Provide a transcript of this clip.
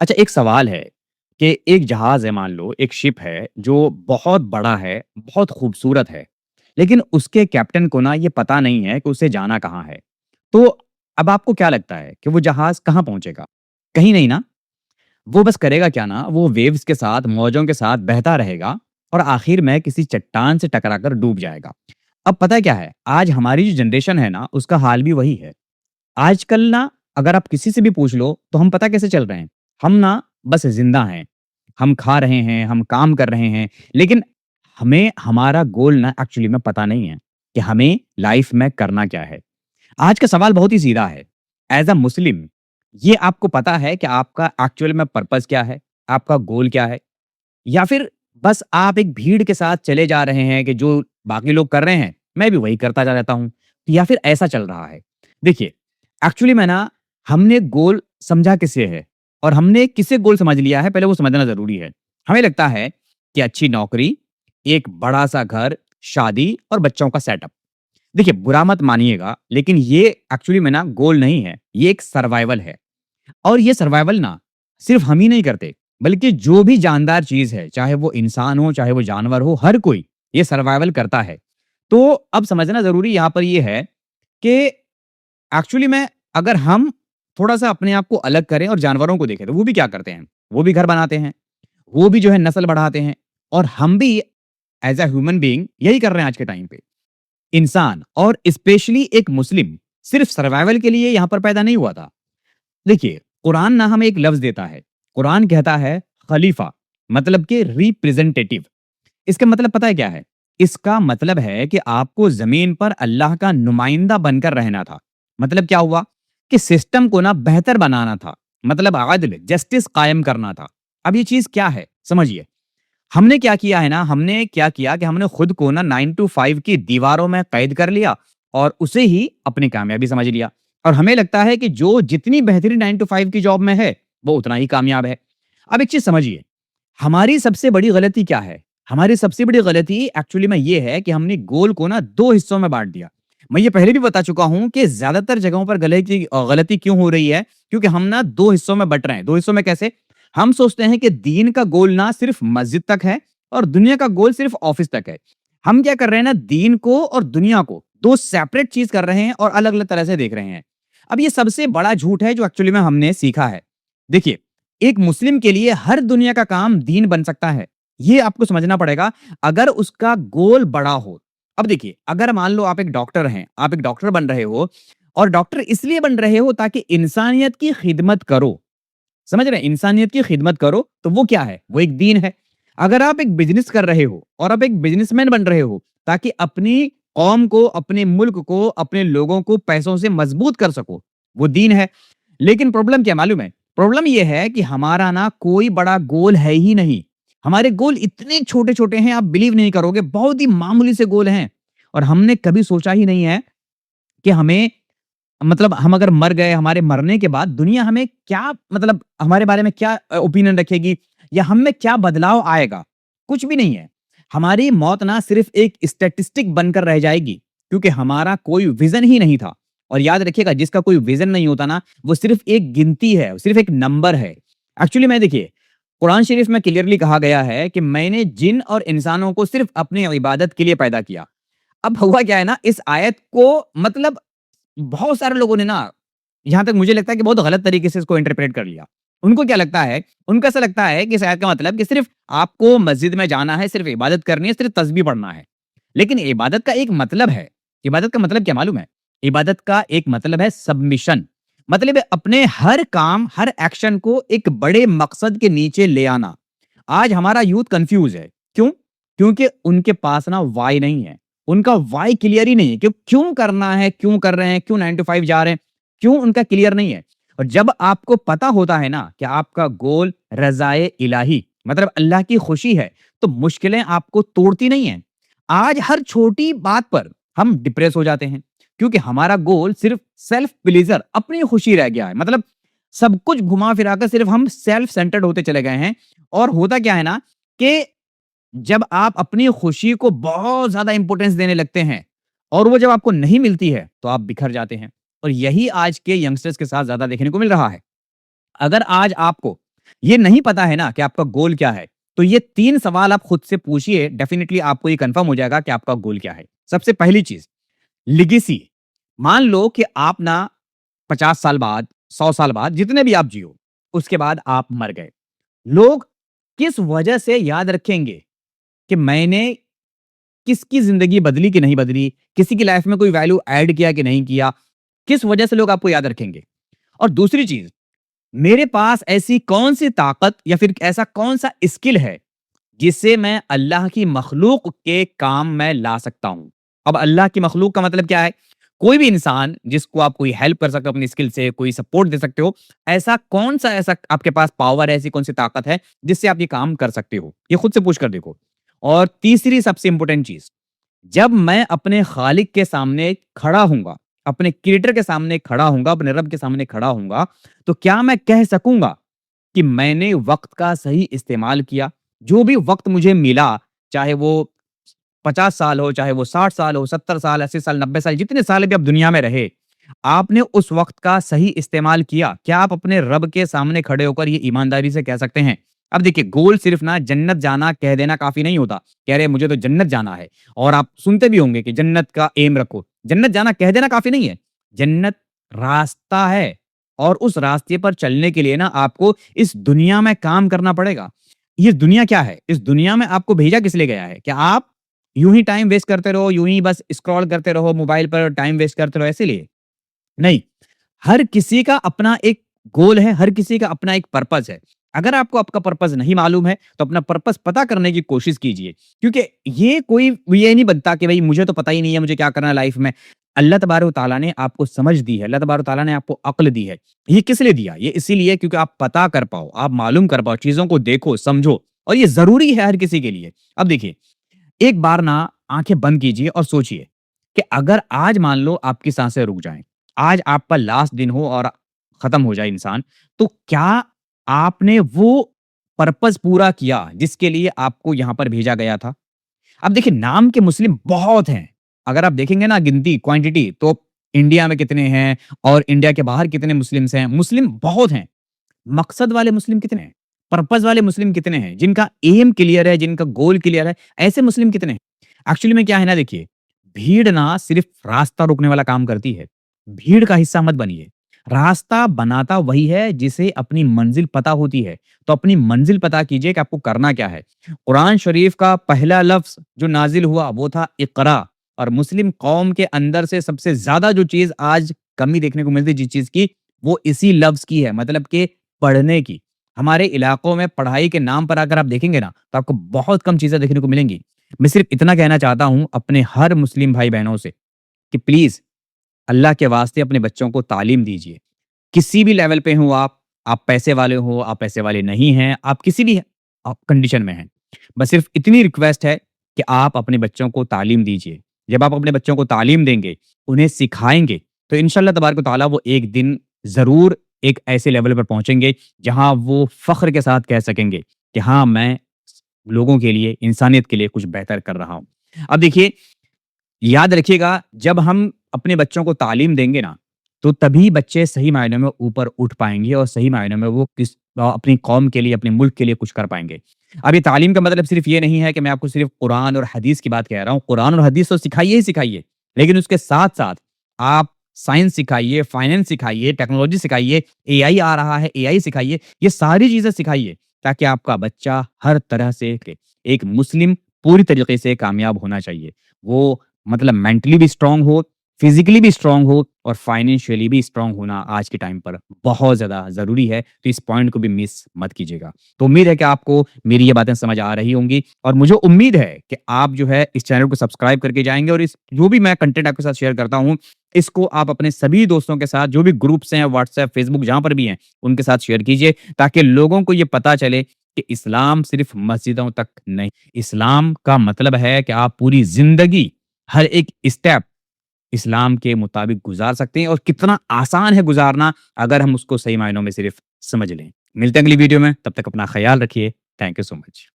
अच्छा, एक सवाल है कि एक जहाज़ है, मान लो एक शिप है जो बहुत बड़ा है, बहुत खूबसूरत है, लेकिन उसके कैप्टन को ना ये पता नहीं है कि उसे जाना कहाँ है। तो अब आपको क्या लगता है कि वो जहाज़ कहाँ पहुँचेगा? कहीं नहीं ना? वो बस करेगा क्या ना, वो वेव्स के साथ, मौजों के साथ बहता रहेगा और आखिर में किसी चट्टान से टकराकर डूब जाएगा। अब पता है क्या है? आज हमारी जो जनरेशन है ना, उसका हाल भी वही है। आजकल ना अगर आप किसी से भी पूछ लो तो हम पता कैसे चल रहे हैं? हम ना बस ज़िंदा हैं। हम खा रहे हैं, हम काम कर रहे हैं, लेकिन हमें हमारा गोल ना एक्चुअली में पता नहीं है कि हमें लाइफ़ में करना क्या है। आज का सवाल बहुत ही सीधा है। एज़ अ मुस्लिम ये आपको पता है कि आपका एक्चुअल में पर्पज़ क्या है? आपका गोल क्या है? या फिर बस आप एक भीड़ के साथ चले जा रहे हैं कि जो बाकी लोग कर रहे हैं, मैं भी वही करता जा रहता हूँ, या फिर ऐसा चल रहा है? देखिए, एक्चुअली में ना हमने गोल समझा किसे है और हमने किसे गोल समझ लिया है, पहले वो समझना ज़रूरी है। हमें लगता है कि अच्छी नौकरी, एक बड़ा-सा घर, शादी और बच्चों का सेटअप। देखिए, बुरा मत मानिएगा, लेकिन ये एक्चुअली में ना गोल नहीं है, ये एक सर्वाइवल है। और ये सर्वाइवल ना सिर्फ हम ही नहीं करते, बल्कि जो भी जानदार चीज़ है, चाहे वो इंसान हो, चाहे वो जानवर हो, हर कोई ये सर्वाइवल करता है। तो अब समझना ज़रूरी यहाँ पर ये है कि एक्चुअली में अगर हम थोड़ा-सा अपने आप को अलग करें और जानवरों को देखें, तो वो भी क्या करते हैं? वो भी घर बनाते हैं, वो भी जो है नस्ल बढ़ाते हैं और हम भी एज़ अ ह्यूमन बीइंग यही कर रहे हैं आज के टाइम पे। इंसान और स्पेशली एक मुस्लिम सिर्फ सर्वाइवल के लिए यहाँ पर पैदा नहीं हुआ था। देखिए, कुरान ना हमें एक लफ्ज़ देता है। कुरान कहता है खलीफा, मतलब कि रिप्रेजेंटेटिव। इसका मतलब पता है क्या है? इसका मतलब है कि आपको ज़मीन पर अल्लाह का नुमाइंदा बनकर रहना था। मतलब क्या हुआ? कि सिस्टम को ना बेहतर बनाना था। मतलब अदल, जस्टिस कायम करना था। अब ये चीज़ क्या है? समझिए। हमने क्या किया है ना, हमने क्या किया कि हमने खुद को ना 9 टू 5 की दीवारों में कैद कर लिया और उसे ही अपनी कामयाबी समझ लिया। और हमें लगता है कि जो जितनी बेहतरीन 9 टू 5 की जॉब में है, वो उतना ही कामयाब है। अब एक चीज़ समझिए, हमारी सबसे बड़ी गलती क्या है? हमारी सबसे बड़ी गलती एक्चुअली में ये है कि हमने गोल को ना 2 हिस्सों में बाँट दिया। मैं ये पहले भी बता चुका हूँ कि ज़्यादातर जगहों पर गलती क्यों हो रही है? क्योंकि हम ना 2 हिस्सों में बँट रहे हैं। 2 हिस्सों में कैसे? हम सोचते हैं कि दीन का गोल ना सिर्फ़ मस्जिद तक है और दुनिया का गोल सिर्फ़ ऑफ़िस तक है। हम क्या कर रहे हैं ना, दीन को और दुनिया को 2 सेपरेट चीज़ कर रहे हैं और अलग-अलग तरह से देख रहे हैं। अब ये सबसे बड़ा झूठ है जो एक्चुअली में हमने सीखा है। देखिए, एक मुस्लिम के लिए हर दुनिया का काम दीन बन सकता है। ये आपको समझना पड़ेगा, अगर उसका गोल बड़ा हो। अब देखिए, अगर मान लो आप एक डॉक्टर हैं, आप एक डॉक्टर बन रहे हो और डॉक्टर इसलिए बन रहे हो ताकि इंसानियत की खिदमत करो। समझ रहे हैं? इंसानियत की खिदमत करो, तो वो क्या है? वो एक दीन है। अगर आप एक बिज़नेस कर रहे हो और आप एक बिज़नेसमैन बन रहे हो ताकि अपनी कौम को, अपने मुल्क को, अपने लोगों को पैसों से मजबूत कर सको, वो दीन है। लेकिन प्रॉब्लम क्या है मालूम है? प्रॉब्लम ये है कि हमारा ना कोई बड़ा गोल है ही नहीं। हमारे गोल इतने छोटे-छोटे हैं, आप बिलीव नहीं करोगे, बहुत ही मामूली से गोल हैं और हमने कभी सोचा ही नहीं है कि हमें, मतलब हम अगर मर गए, हमारे मरने के बाद दुनिया हमें क्या, मतलब हमारे बारे में क्या ओपिनियन रखेगी या हम में क्या बदलाव आएगा? कुछ भी नहीं है। हमारी मौत ना सिर्फ़ एक स्टैटिस्टिक बनकर रह जाएगी, क्योंकि हमारा कोई विज़न ही नहीं था। और याद रखिएगा, जिसका कोई विज़न नहीं होता ना, वो सिर्फ़ एक गिनती है, सिर्फ़ एक नंबर है। एक्चुअली में देखिए, कुरान शरीफ में क्लियरली कहा गया है कि मैंने जिन और इंसानों को सिर्फ़ अपनी इबादत के लिए पैदा किया। अब हुआ क्या है ना, इस आयत को मतलब बहुत सारे लोगों ने ना, यहाँ तक मुझे लगता है कि बहुत गलत तरीके से इसको इंटरप्रेट कर लिया। उनको क्या लगता है, उनको ऐसा लगता है कि इस आयत का मतलब कि सिर्फ़ आपको मस्जिद में जाना है, सिर्फ़ इबादत करनी है, सिर्फ़ तस्बीह पढ़ना है। लेकिन इबादत का एक मतलब है। इबादत का मतलब क्या मालूम है? इबादत का एक मतलब है सबमिशन। मतलब है अपने हर काम, हर एक्शन को एक बड़े मकसद के नीचे ले आना। आज हमारा यूथ कन्फ्यूज़ है। क्यों? क्योंकि उनके पास ना व्हाय नहीं है। उनका व्हाय क्लियर ही नहीं है कि क्यों करना है, क्यों कर रहे हैं, क्यों 9 टू 5 जा रहे हैं, क्यों उनका क्लियर नहीं है। और जब आपको पता होता है ना कि आपका गोल रज़ाए इलाही, मतलब अल्लाह की खुशी है, तो मुश्किलें आपको तोड़ती नहीं हैं। आज हर छोटी बात पर हम डिप्रेस हो जाते हैं, क्योंकि हमारा गोल सिर्फ़ सेल्फ प्लीज़र, अपनी खुशी रह गया है। मतलब सब कुछ घुमा-फिरा कर सिर्फ़ हम सेल्फ सेंटर्ड होते चले गए हैं। और होता क्या है ना कि जब आप अपनी खुशी को बहुत ज़्यादा इम्पोर्टेंस देने लगते हैं और वो जब आपको नहीं मिलती है, तो आप बिखर जाते हैं। और यही आज के यंगस्टर्स के साथ ज़्यादा देखने को मिल रहा है। अगर आज आपको ये नहीं पता है ना कि आपका गोल क्या है, तो ये 3 सवाल आप खुद से पूछिए, डेफिनिटली आपको ये कन्फर्म हो जाएगा कि आपका गोल क्या है। सबसे पहली चीज़, लेगेसी। मान लो कि आप ना 50 साल बाद, 100 साल बाद, जितने भी आप जियो, उसके बाद आप मर गए। लोग किस वजह से याद रखेंगे कि मैंने किसकी ज़िंदगी बदली कि नहीं बदली, किसी की लाइफ़ में कोई वैल्यू ऐड किया कि नहीं किया, किस वजह से लोग आपको याद रखेंगे? और दूसरी चीज़, मेरे पास ऐसी कौन-सी ताकत या फिर ऐसा कौन-सा स्किल है, जिससे मैं अल्लाह की मखलूक के काम में ला सकता हूँ? अब अल्लाह की मखलूक का मतलब क्या है? कोई भी इंसान जिसको आप कोई हेल्प कर सकते हो अपनी स्किल से, कोई सपोर्ट दे सकते हो, ऐसा कौन-सा ऐसा आपके पास पावर है, ऐसी कौन-सी ताकत है, जिससे आप ये काम कर सकते हो? ये खुद से पूछ कर देखो। और तीसरी सबसे इम्पोर्टेंट चीज़, जब मैं अपने खालिक के सामने खड़ा हूँगा, अपने क्रिएटर के सामने खड़ा हूँगा, अपने रब के सामने खड़ा हूँगा, तो क्या मैं कह सकूँगा कि मैंने वक़्त का सही इस्तेमाल किया? जो भी वक़्त मुझे मिला, चाहे वो 50 साल हो, चाहे वो 60 साल हो, 70 साल, 80 साल, 90 साल, जितने साल भी आप दुनिया में रहे, आपने उस वक़्त का सही इस्तेमाल किया? क्या आप अपने रब के सामने खड़े होकर ये ईमानदारी से कह सकते हैं? अब देखिए, गोल सिर्फ़ ना जन्नत जाना कह देना काफ़ी नहीं होता, कि अरे मुझे तो जन्नत जाना है। और आप सुनते भी होंगे कि जन्नत का एम रखो। जन्नत जाना कह देना काफ़ी नहीं है। जन्नत रास्ता है, और उस रास्ते पर चलने के लिए ना आपको इस दुनिया में काम करना पड़ेगा। ये दुनिया क्या है? इस दुनिया में आपको भेजा किस लिए गया है? क्या आप यूँ ही टाइम वेस्ट करते रहो, यूँ ही बस स्क्रॉल करते रहो, मोबाइल पर टाइम वेस्ट करते रहो, ऐसे लिए? नहीं, हर किसी का अपना एक गोल है, हर किसी का अपना एक पर्पज़ है। अगर आपको आपका पर्पज़ नहीं मालूम है, तो अपना पर्पज़ पता करने की कोशिश कीजिए। क्योंकि ये कोई ये नहीं बनता कि भई मुझे तो पता ही नहीं है मुझे क्या करना है लाइफ़ में। अल्लाह तबारक व तआला ने आपको समझ दी है, अल्लाह तबारक व तआला ने आपको अक्ल दी है। ये किस लिए दिया? ये इसीलिए क्योंकि आप पता कर पाओ, आप मालूम कर पाओ, चीज़ों को देखो, समझो, और ये ज़रूरी है हर किसी के लिए। अब देखिए, एक बार ना आँखें बंद कीजिए और सोचिए कि अगर आज मान लो आपकी साँसें रुक जाएँ, आज आपका लास्ट दिन हो और खत्म हो जाए इंसान, तो क्या आपने वो पर्पज़ पूरा किया जिसके लिए आपको यहाँ पर भेजा गया था? अब देखिए, नाम के मुस्लिम बहुत हैं। अगर आप देखेंगे ना गिनती, क्वांटिटी, तो इंडिया में कितने हैं और इंडिया के बाहर कितने मुस्लिम्स हैं, मुस्लिम बहुत हैं। मकसद वाले मुस्लिम कितने हैं? पर्पज़ वाले मुस्लिम कितने हैं? जिनका एम क्लियर है, जिनका गोल क्लियर है, ऐसे मुस्लिम कितने हैं? एक्चुअली में क्या है ना, देखिए, भीड़ ना सिर्फ़ रास्ता रोकने वाला काम करती है। भीड़ का हिस्सा मत बनिए। रास्ता बनाता वही है जिसे अपनी मंज़िल पता होती है। तो अपनी मंज़िल पता कीजिए कि आपको करना क्या है। कुरान शरीफ का पहला लफ्ज़ जो नाज़िल हुआ वो था इक़रा, और मुस्लिम कौम के अंदर से सबसे ज़्यादा जो चीज़ आज कमी देखने को मिलती है जिस चीज़ की, वो इसी लफ्ज़ की है, मतलब कि पढ़ने की। हमारे इलाकों में पढ़ाई के नाम पर अगर आप देखेंगे ना, तो आपको बहुत कम चीज़ें देखने को मिलेंगी। मैं सिर्फ़ इतना कहना चाहता हूँ अपने हर मुस्लिम भाई-बहनों से कि प्लीज़ अल्लाह के वास्ते अपने बच्चों को तालीम दीजिए। किसी भी लेवल पे हो आप पैसे वाले हो, आप पैसे वाले नहीं हैं, आप किसी भी आप कंडीशन में हैं। बस सिर्फ़ इतनी रिक्वेस्ट है कि आप अपने बच्चों को तालीम दीजिए। जब आप अपने बच्चों को तालीम देंगे, उन्हें सिखाएँगे, तो इंशाअल्लाह तबारक व तआला वो एक दिन ज़रूर एक ऐसे लेवल पर पहुँचेंगे, जहाँ वो फ़ख्र के साथ कह सकेंगे कि हाँ, मैं लोगों के लिए, इंसानियत के लिए कुछ बेहतर कर रहा हूँ। अब देखिए, याद रखिएगा, जब हम अपने बच्चों को तालीम देंगे ना, तो तभी बच्चे सही मायनों में ऊपर उठ पाएँगे और सही मायनों में वो अपनी कौम के लिए, अपने मुल्क के लिए कुछ कर पाएँगे। अब ये तालीम का मतलब सिर्फ़ ये नहीं है कि मैं आपको सिर्फ़ कुरान और हदीस की बात कह रहा हूँ। कुरान और हदीस तो सिखाइए ही सिखाइए, लेकिन उसके साथ-साथ आप साइंस सिखाइए, फाइनेंस सिखाइए, टेक्नोलॉजी सिखाइए, एआई आ रहा है, एआई सिखाइए। ये सारी चीज़ें सिखाइए, ताकि आपका बच्चा हर तरह से एक मुस्लिम पूरी तरीके से कामयाब होना चाहिए। वो मतलब मेंटली भी स्ट्रॉन्ग हो, फिज़िकली भी स्ट्रॉन्ग हो, और फाइनेंशियली भी स्ट्रॉन्ग होना आज के टाइम पर बहुत ज़्यादा ज़रूरी है। तो इस पॉइंट को भी मिस मत कीजिएगा। तो उम्मीद है कि आपको मेरी ये बातें समझ आ रही होंगी, और मुझे उम्मीद है कि आप जो है इस चैनल को सब्सक्राइब करके जाएँगे, और इस जो भी मैं कंटेंट आपके साथ शेयर करता हूँ, इसको आप अपने सभी दोस्तों के साथ, जो भी ग्रुप्स हैं, व्हाट्सएप, फेसबुक, जहाँ पर भी हैं, उनके साथ शेयर कीजिए, ताकि लोगों को ये पता चले कि इस्लाम सिर्फ़ मस्जिदों तक नहीं, इस्लाम का मतलब है कि आप पूरी ज़िंदगी, हर एक स्टेप इस्लाम के मुताबिक गुज़ार सकते हैं, और कितना आसान है गुज़ारना अगर हम उसको सही मायनों में सिर्फ़ समझ लें। मिलते हैं अगली वीडियो में, तब तक अपना ख़्याल रखिए। Thank you so much.